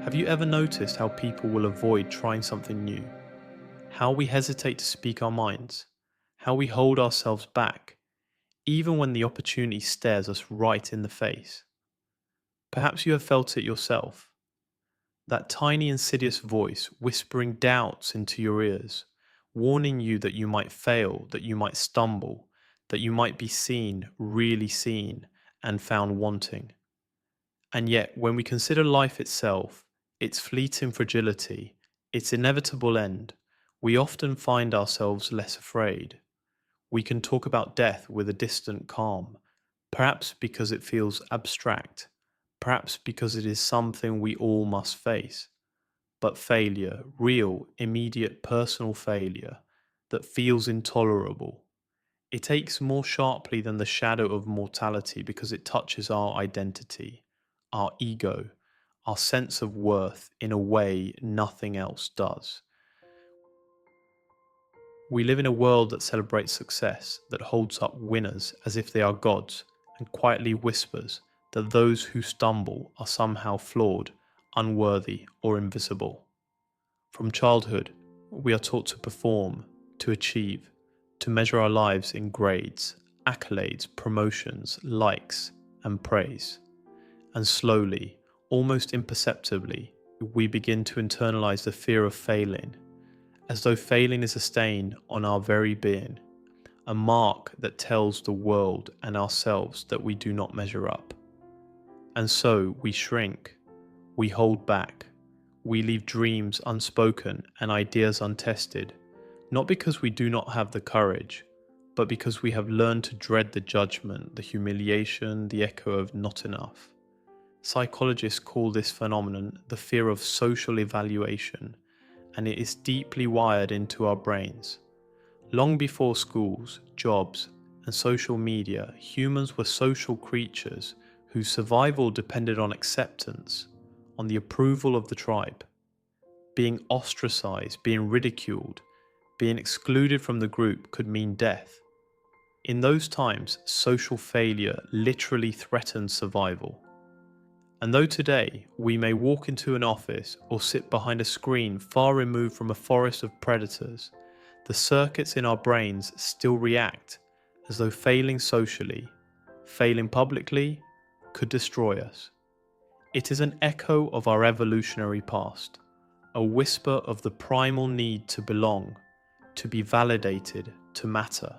Have you ever noticed how people will avoid trying something new? How we hesitate to speak our minds? How we hold ourselves back, even when the opportunity stares us right in the face? Perhaps you have felt it yourself. That tiny insidious voice whispering doubts into your ears, warning you that you might fail, that you might stumble, that you might be seen, really seen, and found wanting. And yet, when we consider life itself, its fleeting fragility, its inevitable end, we often find ourselves less afraid. We can talk about death with a distant calm, perhaps because it feels abstract, perhaps because it is something we all must face. But failure, real, immediate personal failure, that feels intolerable, it aches more sharply than the shadow of mortality because it touches our identity, our ego, our sense of worth in a way nothing else does. We live in a world that celebrates success, that holds up winners as if they are gods, and quietly whispers that those who stumble are somehow flawed, unworthy, or invisible. From childhood, we are taught to perform, to achieve, to measure our lives in grades, accolades, promotions, likes, and praise. And slowly, almost imperceptibly, we begin to internalize the fear of failing, as though failing is a stain on our very being, a mark that tells the world and ourselves that we do not measure up. And so we shrink, we hold back, we leave dreams unspoken and ideas untested, not because we do not have the courage, but because we have learned to dread the judgment, the humiliation, the echo of not enough. Psychologists call this phenomenon the fear of social evaluation, and it is deeply wired into our brains. Long before schools, jobs, and social media, humans were social creatures whose survival depended on acceptance, on the approval of the tribe. Being ostracized, being ridiculed, being excluded from the group could mean death. In those times, social failure literally threatened survival. And though today we may walk into an office or sit behind a screen far removed from a forest of predators, the circuits in our brains still react as though failing socially, failing publicly, could destroy us. It is an echo of our evolutionary past, a whisper of the primal need to belong, to be validated, to matter.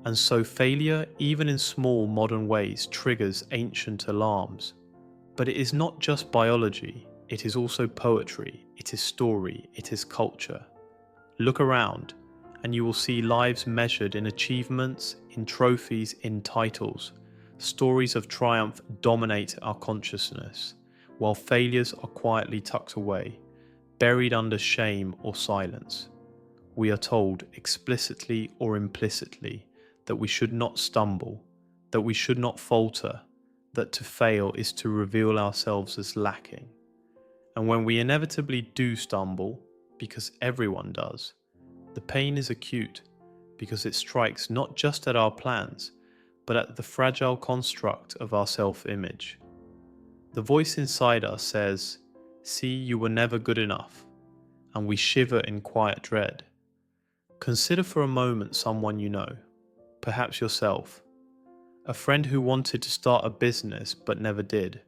And so failure, even in small modern ways, triggers ancient alarms. But it is not just biology, it is also poetry, it is story, it is culture. Look around, and you will see lives measured in achievements, in trophies, in titles. Stories of triumph dominate our consciousness, while failures are quietly tucked away, buried under shame or silence. We are told, explicitly or implicitly, that we should not stumble, that we should not falter, that to fail is to reveal ourselves as lacking. And when we inevitably do stumble, because everyone does, the pain is acute because it strikes not just at our plans, but at the fragile construct of our self-image. The voice inside us says, "See, you were never good enough," and we shiver in quiet dread. Consider for a moment someone you know, perhaps yourself, a friend who wanted to start a business but never did,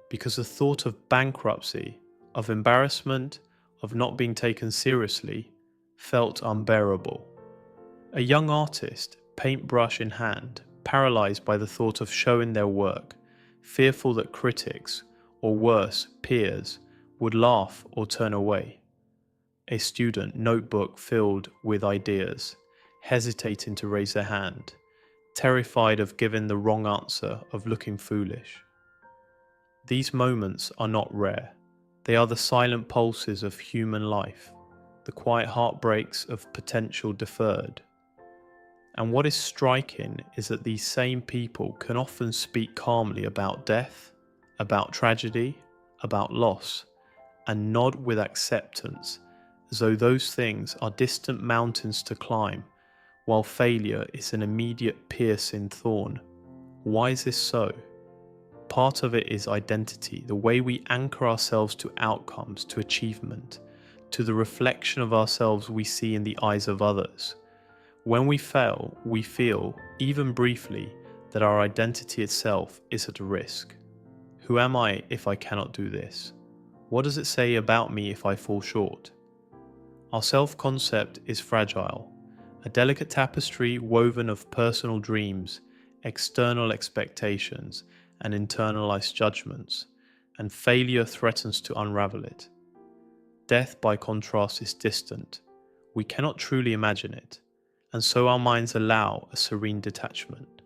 because the thought of bankruptcy, of embarrassment, of not being taken seriously, felt unbearable. A young artist, paintbrush in hand, paralyzed by the thought of showing their work, fearful that critics, or worse, peers, would laugh or turn away. A student, notebook filled with ideas, hesitating to raise their hand, terrified of giving the wrong answer, of looking foolish. These moments are not rare. They are the silent pulses of human life, the quiet heartbreaks of potential deferred. And what is striking is that these same people can often speak calmly about death, about tragedy, about loss, and nod with acceptance, as though those things are distant mountains to climb, while failure is an immediate piercing thorn. Why is this so? Part of it is identity, the way we anchor ourselves to outcomes, to achievement, to the reflection of ourselves we see in the eyes of others. When we fail, we feel, even briefly, that our identity itself is at risk. Who am I if I cannot do this? What does it say about me if I fall short? Our self-concept is fragile, a delicate tapestry woven of personal dreams, external expectations, and internalized judgments, and failure threatens to unravel it. Death, by contrast, is distant. We cannot truly imagine it, and so our minds allow a serene detachment.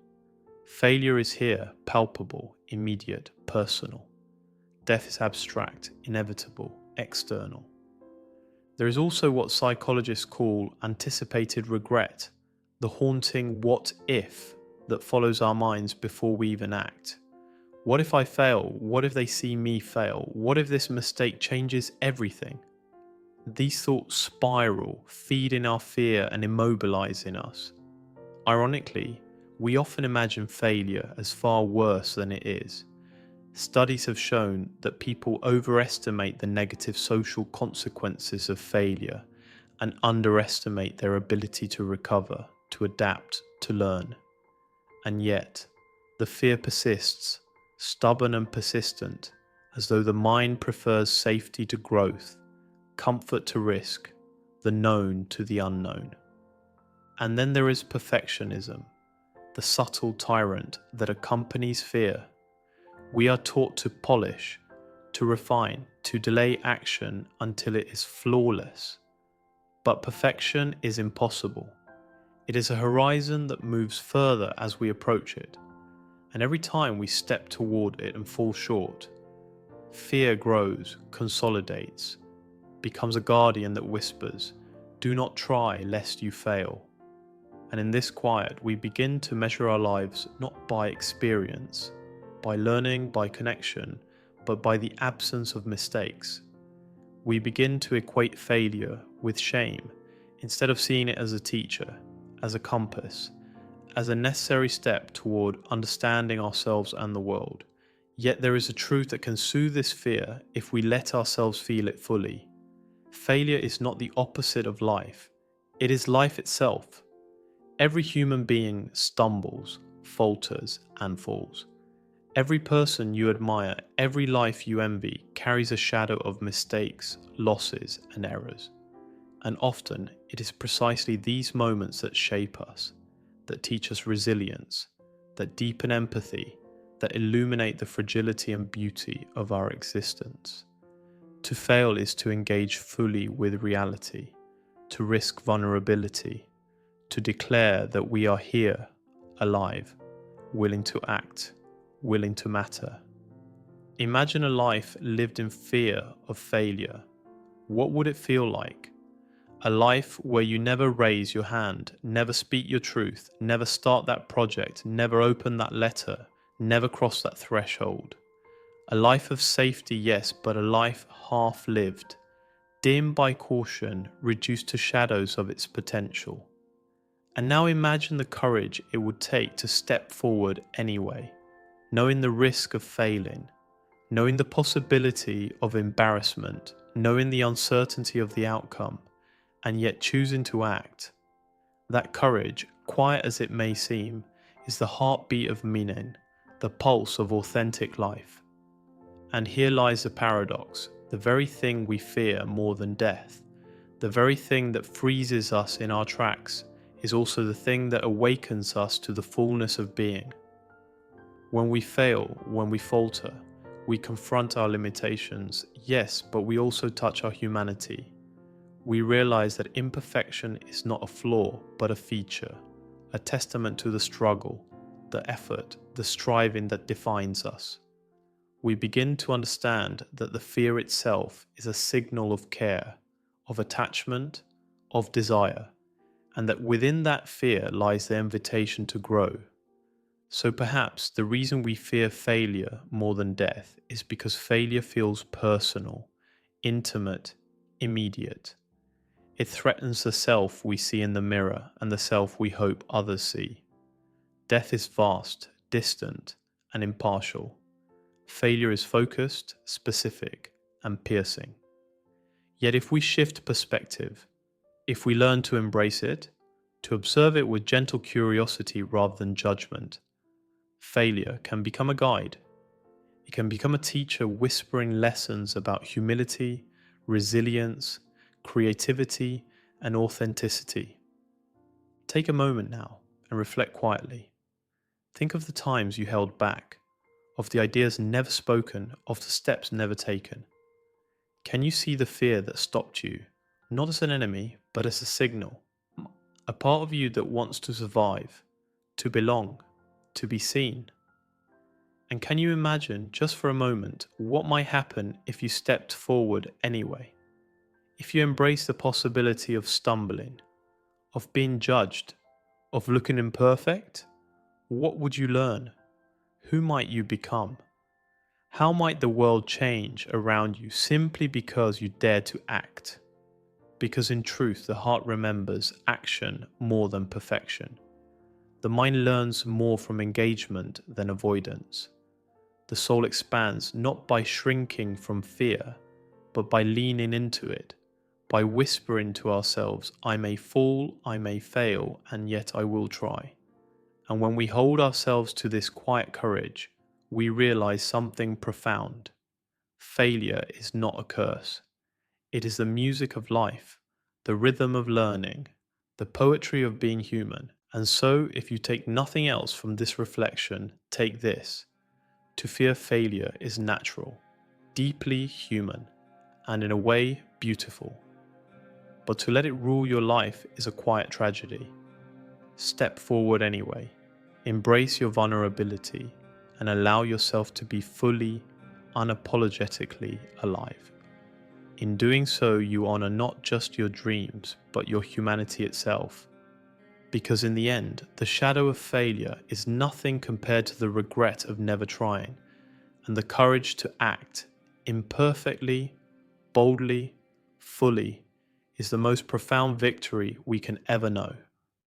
Failure is here, palpable, immediate, personal. Death is abstract, inevitable, external. There is also what psychologists call anticipated regret, the haunting what if that follows our minds before we even act. What if I fail? What if they see me fail? What if this mistake changes everything? These thoughts spiral, feed in our fear and immobilize in us. Ironically, we often imagine failure as far worse than it is. Studies have shown that people overestimate the negative social consequences of failure and underestimate their ability to recover, to adapt, to learn. And yet, the fear persists, stubborn and persistent, as though the mind prefers safety to growth, comfort to risk, the known to the unknown. And then there is perfectionism, the subtle tyrant that accompanies fear. We are taught to polish, to refine, to delay action until it is flawless. But perfection is impossible. It is a horizon that moves further as we approach it, and every time we step toward it and fall short, fear grows, consolidates, becomes a guardian that whispers, "Do not try lest you fail." And in this quiet, we begin to measure our lives not by experience, by learning, by connection, but by the absence of mistakes. We begin to equate failure with shame, instead of seeing it as a teacher, as a compass, as a necessary step toward understanding ourselves and the world. Yet there is a truth that can soothe this fear if we let ourselves feel it fully. Failure is not the opposite of life. It is life itself. Every human being stumbles, falters, and falls. Every person you admire, every life you envy, carries a shadow of mistakes, losses, and errors. And often, it is precisely these moments that shape us, that teach us resilience, that deepen empathy, that illuminate the fragility and beauty of our existence. To fail is to engage fully with reality, to risk vulnerability, to declare that we are here, alive, willing to act, willing to matter. Imagine a life lived in fear of failure. What would it feel like? A life where you never raise your hand, never speak your truth, never start that project, never open that letter, never cross that threshold. A life of safety, yes, but a life half-lived, dim by caution, reduced to shadows of its potential. And now imagine the courage it would take to step forward anyway, knowing the risk of failing, knowing the possibility of embarrassment, knowing the uncertainty of the outcome, and yet choosing to act. That courage, quiet as it may seem, is the heartbeat of meaning, the pulse of authentic life. And here lies the paradox, the very thing we fear more than death, the very thing that freezes us in our tracks, is also the thing that awakens us to the fullness of being. When we fail, when we falter, we confront our limitations, yes, but we also touch our humanity. We realize that imperfection is not a flaw, but a feature, a testament to the struggle, the effort, the striving that defines us. We begin to understand that the fear itself is a signal of care, of attachment, of desire, and that within that fear lies the invitation to grow. So perhaps the reason we fear failure more than death is because failure feels personal, intimate, immediate. It threatens the self we see in the mirror and the self we hope others see. Death is vast, distant, and impartial. Failure is focused, specific, and piercing. Yet if we shift perspective, if we learn to embrace it, to observe it with gentle curiosity rather than judgment, failure can become a guide. It can become a teacher whispering lessons about humility, resilience, creativity, and authenticity. Take a moment now and reflect quietly. Think of the times you held back, of the ideas never spoken, of the steps never taken. Can you see the fear that stopped you, not as an enemy, but as a signal? A part of you that wants to survive, to belong, to be seen. And can you imagine, just for a moment, what might happen if you stepped forward anyway? If you embrace the possibility of stumbling, of being judged, of looking imperfect, what would you learn? Who might you become? How might the world change around you simply because you dare to act? Because in truth, the heart remembers action more than perfection. The mind learns more from engagement than avoidance. The soul expands not by shrinking from fear, but by leaning into it, by whispering to ourselves, I may fall, I may fail, and yet I will try. And when we hold ourselves to this quiet courage, we realize something profound. Failure is not a curse. It is the music of life, the rhythm of learning, the poetry of being human. And so, if you take nothing else from this reflection, take this. To fear failure is natural, deeply human, and in a way, beautiful. But to let it rule your life is a quiet tragedy. Step forward anyway. Embrace your vulnerability and allow yourself to be fully, unapologetically alive. In doing so, you honor not just your dreams, but your humanity itself. Because in the end, the shadow of failure is nothing compared to the regret of never trying, and the courage to act imperfectly, boldly, fully, is the most profound victory we can ever know.